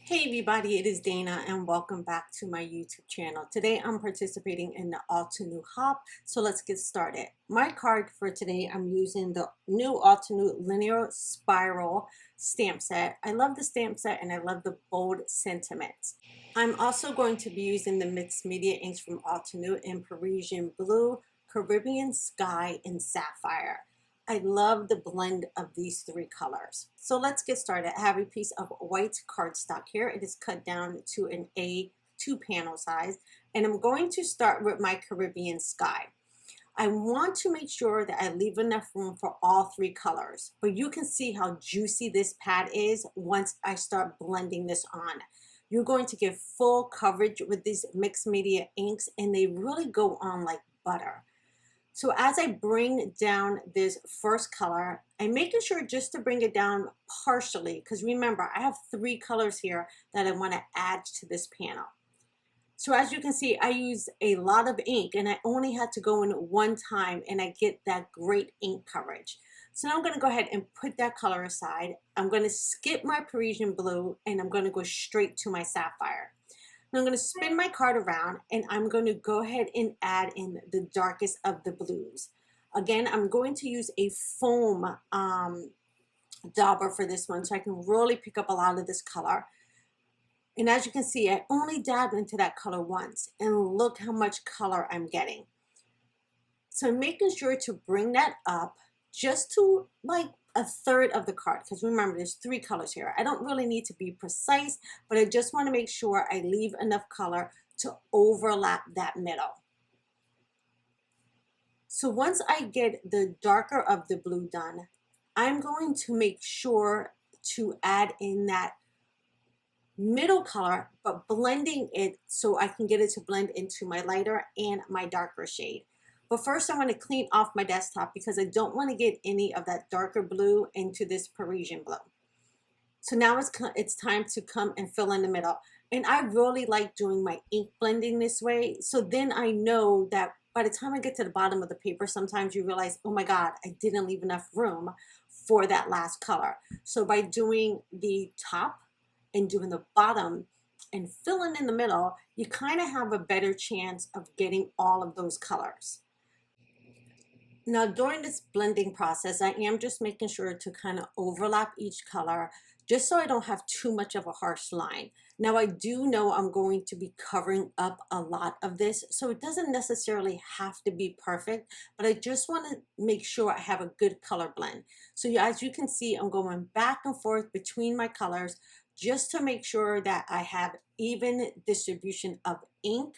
Hey everybody, it is Dana and welcome back to my YouTube channel. Today I'm participating in the Altenew Hop, so let's get started. My card for today, I'm using the new Altenew Linear Spiral stamp set. I love the stamp set and I love the bold sentiments. I'm also going to be using the mixed media inks from Altenew in Parisian Blue, Caribbean Sky, and Sapphire. I love the blend of these three colors. So let's get started. I have a piece of white cardstock here. It is cut down to an A2 panel size, and I'm going to start with my Caribbean Sky. I want to make sure that I leave enough room for all three colors, but you can see how juicy this pad is once I start blending this on. You're going to get full coverage with these mixed media inks, and they really go on like butter. So as I bring down this first color, I'm making sure just to bring it down partially, because remember, I have three colors here that I want to add to this panel. So as you can see, I use a lot of ink and I only had to go in one time and I get that great ink coverage. So now I'm going to go ahead and put that color aside. I'm going to skip my Parisian Blue and I'm going to go straight to my Sapphire. Now I'm going to spin my card around and I'm going to go ahead and add in the darkest of the blues. Again, I'm going to use a foam dauber for this one so I can really pick up a lot of this color. And as you can see, I only dabbed into that color once and look how much color I'm getting. So I'm making sure to bring that up just to like a third of the card, because remember there's three colors here. I don't really need to be precise, but I just want to make sure I leave enough color to overlap that middle. So once I get the darker of the blue done, I'm going to make sure to add in that middle color, but blending it so I can get it to blend into my lighter and my darker shade. But first I want to clean off my desktop because I don't want to get any of that darker blue into this Parisian blue. So now it's time to come and fill in the middle. And I really like doing my ink blending this way. So then I know that by the time I get to the bottom of the paper, sometimes you realize, oh my God, I didn't leave enough room for that last color. So by doing the top and doing the bottom and filling in the middle, you kind of have a better chance of getting all of those colors. Now during this blending process, I am just making sure to kind of overlap each color just so I don't have too much of a harsh line. Now I do know I'm going to be covering up a lot of this, so it doesn't necessarily have to be perfect, but I just want to make sure I have a good color blend. So as you can see, I'm going back and forth between my colors just to make sure that I have even distribution of ink.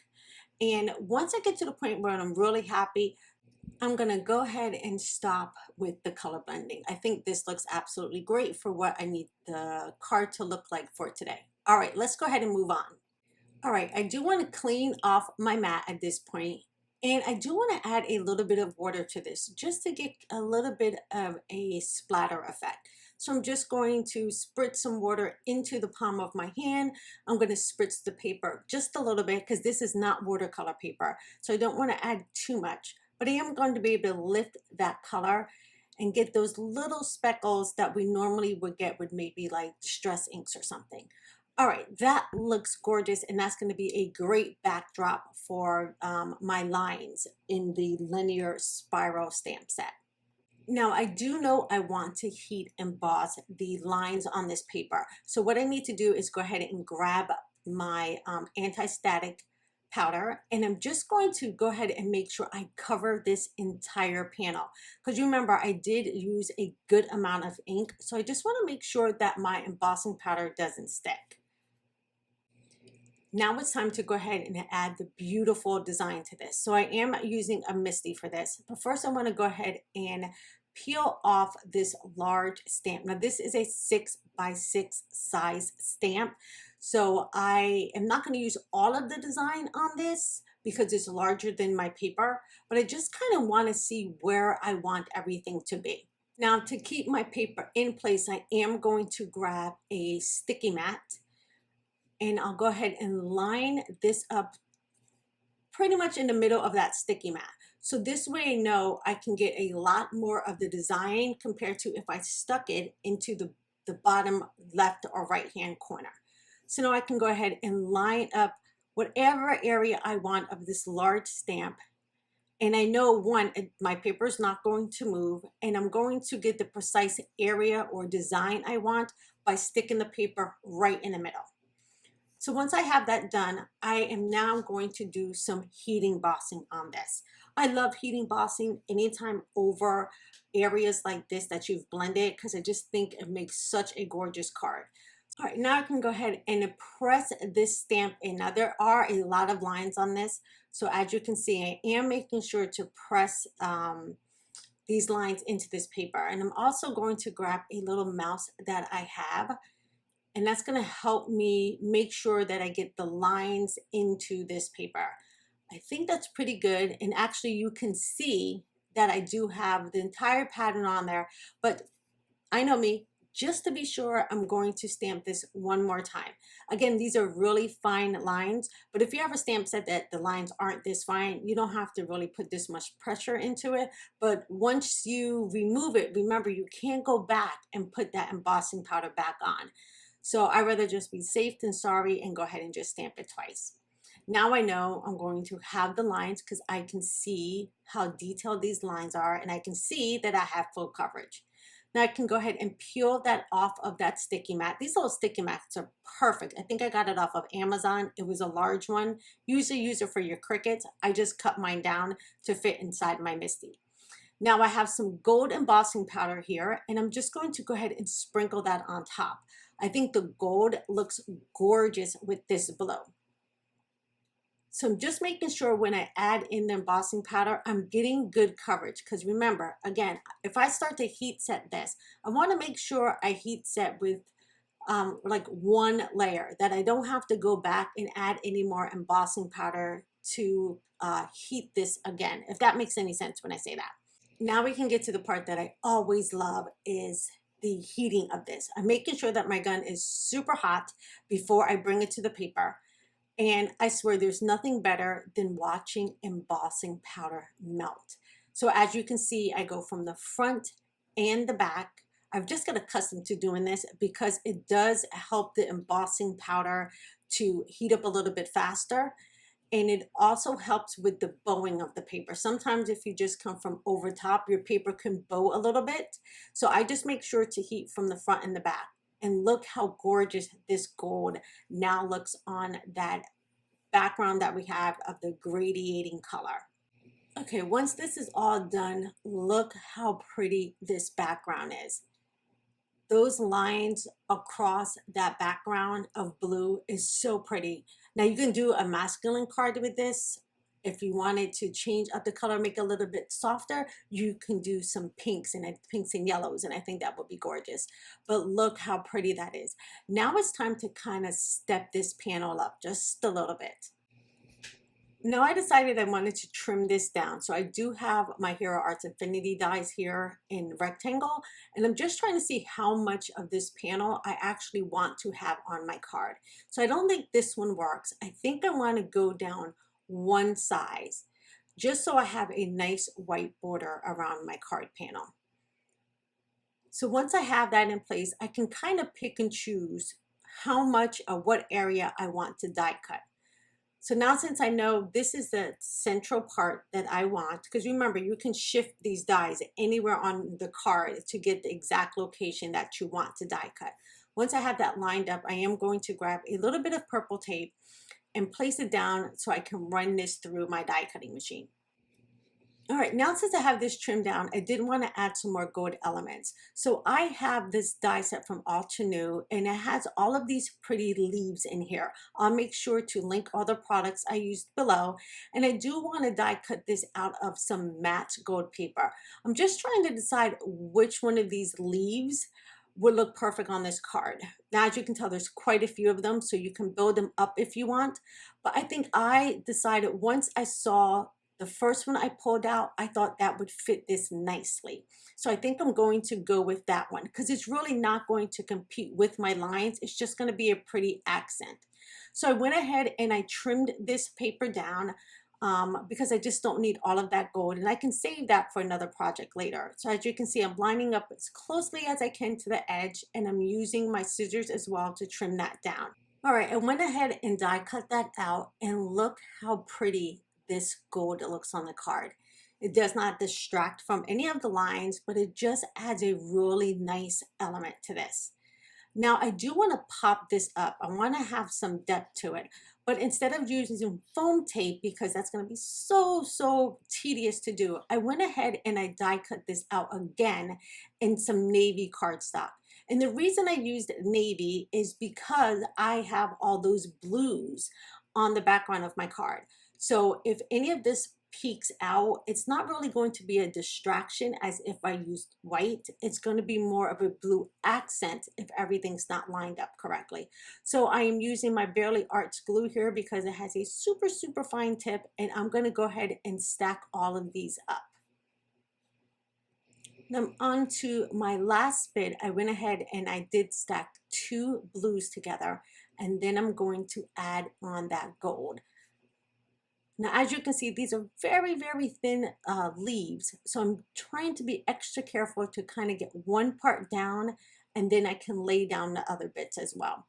And once I get to the point where I'm really happy, I'm going to go ahead and stop with the color blending. I think this looks absolutely great for what I need the card to look like for today. All right, let's go ahead and move on. All right, I do want to clean off my mat at this point, and I do want to add a little bit of water to this just to get a little bit of a splatter effect. So I'm just going to spritz some water into the palm of my hand. I'm going to spritz the paper just a little bit because this is not watercolor paper, so I don't want to add too much. But I am going to be able to lift that color and get those little speckles that we normally would get with maybe like distress inks or something. All right, that looks gorgeous, and that's going to be a great backdrop for my lines in the linear spiral stamp set. Now, I do know I want to heat emboss the lines on this paper. So what I need to do is go ahead and grab my anti-static powder, and I'm just going to go ahead and make sure I cover this entire panel, because you remember I did use a good amount of ink, so I just want to make sure that my embossing powder doesn't stick. Now it's time to go ahead and add the beautiful design to this. So I am using a Misty for this, but first I want to go ahead and peel off this large stamp. Now this is a 6x6 size stamp, so I am not going to use all of the design on this because it's larger than my paper, but I just kind of want to see where I want everything to be. Now to keep my paper in place, I am going to grab a sticky mat, and I'll go ahead and line this up pretty much in the middle of that sticky mat. So this way I know I can get a lot more of the design compared to if I stuck it into the bottom left or right hand corner. So now I can go ahead and line up whatever area I want of this large stamp. And I know, one, my paper is not going to move, and I'm going to get the precise area or design I want by sticking the paper right in the middle. So once I have that done, I am now going to do some heat embossing on this. I love heat embossing anytime over areas like this that you've blended, because I just think it makes such a gorgeous card. All right, now I can go ahead and press this stamp in. Now there are a lot of lines on this, so as you can see, I am making sure to press these lines into this paper. And I'm also going to grab a little mouse that I have, and that's going to help me make sure that I get the lines into this paper. I think that's pretty good, and actually you can see that I do have the entire pattern on there, but I know me, just to be sure, I'm going to stamp this one more time. Again, these are really fine lines, but if you have a stamp set that the lines aren't this fine, you don't have to really put this much pressure into it. But once you remove it, remember, you can't go back and put that embossing powder back on. So I'd rather just be safe than sorry and go ahead and just stamp it twice. Now I know I'm going to have the lines because I can see how detailed these lines are, and I can see that I have full coverage. Now I can go ahead and peel that off of that sticky mat. These little sticky mats are perfect. I think I got it off of Amazon. It was a large one. Usually use it for your crickets. I just cut mine down to fit inside my Misty. Now I have some gold embossing powder here, and I'm just going to go ahead and sprinkle that on top. I think the gold looks gorgeous with this blue. So I'm just making sure when I add in the embossing powder, I'm getting good coverage. Because remember, again, if I start to heat set this, I want to make sure I heat set with like one layer, that I don't have to go back and add any more embossing powder to heat this again, if that makes any sense when I say that. Now we can get to the part that I always love, is the heating of this. I'm making sure that my gun is super hot before I bring it to the paper. And I swear there's nothing better than watching embossing powder melt. So as you can see, I go from the front and the back. I've just got accustomed to doing this because it does help the embossing powder to heat up a little bit faster. And it also helps with the bowing of the paper. Sometimes if you just come from over top, your paper can bow a little bit. So I just make sure to heat from the front and the back. And look how gorgeous this gold now looks on that background that we have of the gradiating color. Okay, once this is all done, look how pretty this background is. Those lines across that background of blue is so pretty. Now you can do a masculine card with this. If you wanted to change up the color, make it a little bit softer, you can do some pinks and yellows, and I think that would be gorgeous. But look how pretty that is. Now it's time to kind of step this panel up just a little bit. Now I decided I wanted to trim this down. So I do have my Hero Arts Infinity dies here in rectangle, and I'm just trying to see how much of this panel I actually want to have on my card. So I don't think this one works. I think I want to go down one size, just so I have a nice white border around my card panel. So once I have that in place, I can kind of pick and choose how much of what area I want to die cut. So now, since I know this is the central part that I want, because remember, you can shift these dies anywhere on the card to get the exact location that you want to die cut. Once I have that lined up, I am going to grab a little bit of purple tape and place it down so I can run this through my die cutting machine. All right, now since I have this trimmed down, I did want to add some more gold elements. So I have this die set from Altenew, and it has all of these pretty leaves in here. I'll make sure to link all the products I used below. And I do want to die cut this out of some matte gold paper. I'm just trying to decide which one of these leaves would look perfect on this card. Now, as you can tell, there's quite a few of them, so you can build them up if you want. But I think I decided, once I saw the first one I pulled out, I thought that would fit this nicely. So I think I'm going to go with that one because it's really not going to compete with my lines. It's just going to be a pretty accent. So I went ahead and I trimmed this paper down because I just don't need all of that gold, and I can save that for another project later. So as you can see, I'm lining up as closely as I can to the edge, and I'm using my scissors as well to trim that down. All right, I went ahead and die cut that out, and look how pretty this gold looks on the card. It does not distract from any of the lines, but it just adds a really nice element to this. Now I do want to pop this up. I want to have some depth to it, but instead of using foam tape, because that's going to be so tedious to do, I went ahead and I die cut this out again in some navy cardstock. And the reason I used navy is because I have all those blues on the background of my card. So if any of this peeks out, it's not really going to be a distraction as if I used white. It's going to be more of a blue accent if everything's not lined up correctly. So I am using my Barely Arts glue here because it has a super fine tip, and I'm going to go ahead and stack all of these up. Now on to my last bit. I went ahead and I did stack two blues together, and then I'm going to add on that gold. Now, as you can see, these are very thin leaves. So I'm trying to be extra careful to kind of get one part down, and then I can lay down the other bits as well.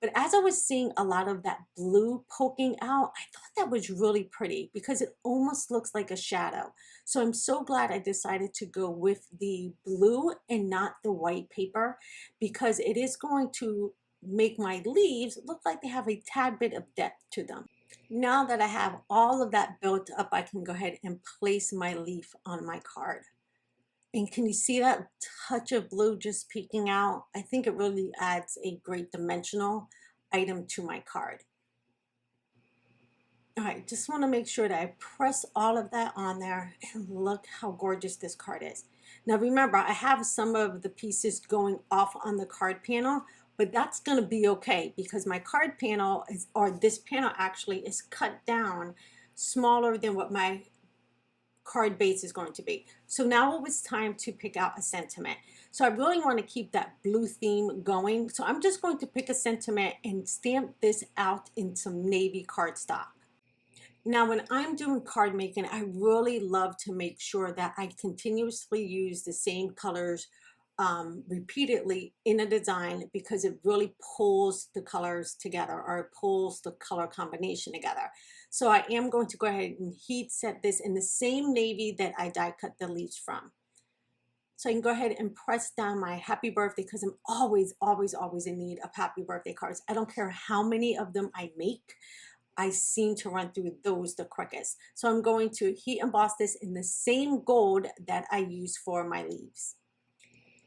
But as I was seeing a lot of that blue poking out, I thought that was really pretty because it almost looks like a shadow. So I'm so glad I decided to go with the blue and not the white paper, because it is going to make my leaves look like they have a tad bit of depth to them. Now that I have all of that built up, I can go ahead and place my leaf on my card. And can you see that touch of blue just peeking out? I think it really adds a great dimensional item to my card. All right, just want to make sure that I press all of that on there, and look how gorgeous this card is. Now remember, I have some of the pieces going off on the card panel, but that's going to be okay because my card panel is, or this panel actually is cut down smaller than what my card base is going to be. So now it was time to pick out a sentiment. So I really want to keep that blue theme going. So I'm just going to pick a sentiment and stamp this out in some navy cardstock. Now, when I'm doing card making, I really love to make sure that I continuously use the same colors repeatedly in a design, because it really pulls the colors together, or it pulls the color combination together. So I am going to go ahead and heat set this in the same navy that I die cut the leaves from. So I can go ahead and press down my happy birthday, because I'm always in need of happy birthday cards. I don't care how many of them I make. I seem to run through those the quickest. So I'm going to heat emboss this in the same gold that I use for my leaves.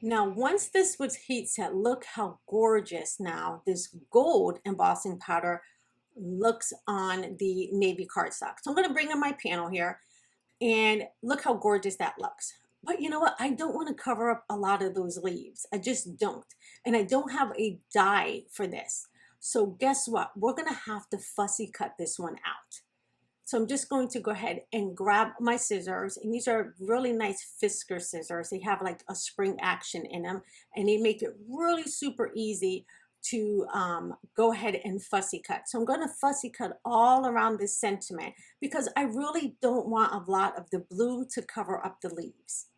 Now, once this was heat set, look how gorgeous now this gold embossing powder looks on the navy cardstock. So I'm going to bring in my panel here, and look how gorgeous that looks. But you know what? I don't want to cover up a lot of those leaves. I just don't. And I don't have a die for this. So guess what? We're going to have to fussy cut this one out. So I'm just going to go ahead and grab my scissors, and these are really nice Fisker scissors. They have like a spring action in them, and they make it really super easy to go ahead and fussy cut. So I'm going to fussy cut all around this sentiment because I really don't want a lot of the blue to cover up the leaves.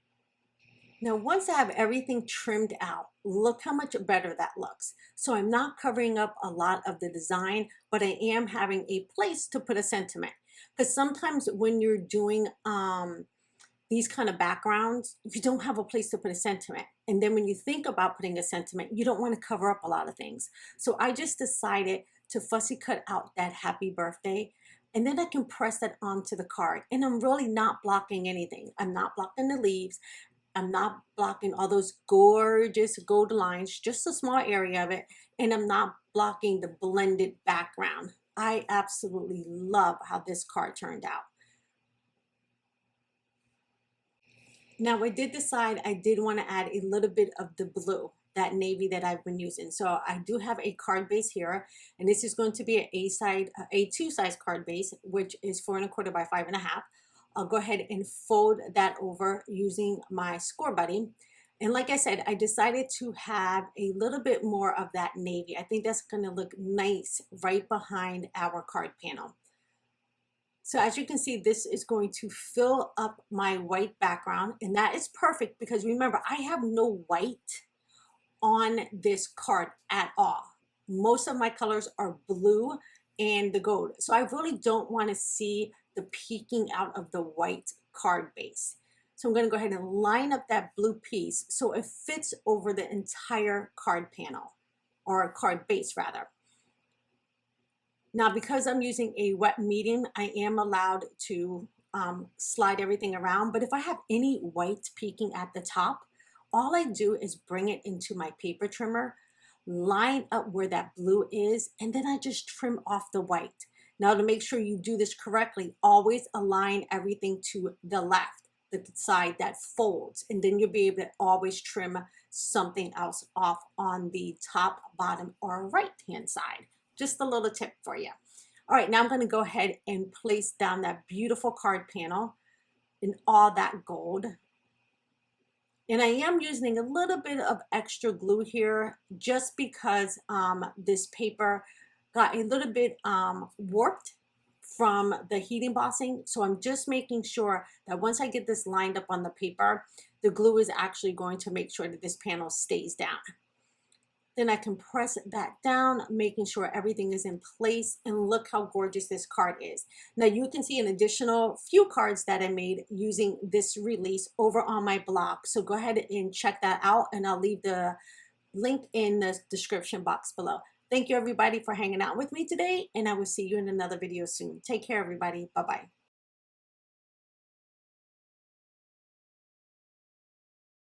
Now, once I have everything trimmed out, look how much better that looks. So I'm not covering up a lot of the design, but I am having a place to put a sentiment. Because sometimes when you're doing these kind of backgrounds, you don't have a place to put a sentiment. And then when you think about putting a sentiment, you don't want to cover up a lot of things. So I just decided to fussy cut out that happy birthday, and then I can press that onto the card. And I'm really not blocking anything. I'm not blocking the leaves. I'm not blocking all those gorgeous gold lines, just a small area of it. And I'm not blocking the blended background. I absolutely love how this card turned out. Now I did decide I did want to add a little bit of the blue, that navy that I've been using. So I do have a card base here, and this is going to be an A2 size card base, which is 4 1/4 by 5 1/2. I'll go ahead and fold that over using my score buddy. And like I said, I decided to have a little bit more of that navy. I think that's going to look nice right behind our card panel. So as you can see, this is going to fill up my white background, and that is perfect because remember, I have no white on this card at all. most of my colors are blue and the gold. So I really don't want to see the peeking out of the white card base. So I'm going to go ahead and line up that blue piece so it fits over the entire card panel, or card base rather. Now, because I'm using a wet medium, I am allowed to slide everything around. But if I have any white peeking at the top, all I do is bring it into my paper trimmer, line up where that blue is, and then I just trim off the white. Now, to make sure you do this correctly, always align everything to the left, the side that folds, and then you'll be able to always trim something else off on the top, bottom, or right hand side. Just a little tip for you. All right, now I'm going to go ahead and place down that beautiful card panel in all that gold. And I am using a little bit of extra glue here just because this paper got a little bit warped from the heat embossing. So I'm just making sure that once I get this lined up on the paper, the glue is actually going to make sure that this panel stays down. Then I can press that down, making sure everything is in place, and look how gorgeous this card is. Now you can see an additional few cards that I made using this release over on my blog. So go ahead and check that out, and I'll leave the link in the description box below. Thank you everybody for hanging out with me today, and I will see you in another video soon. Take care everybody. Bye-bye.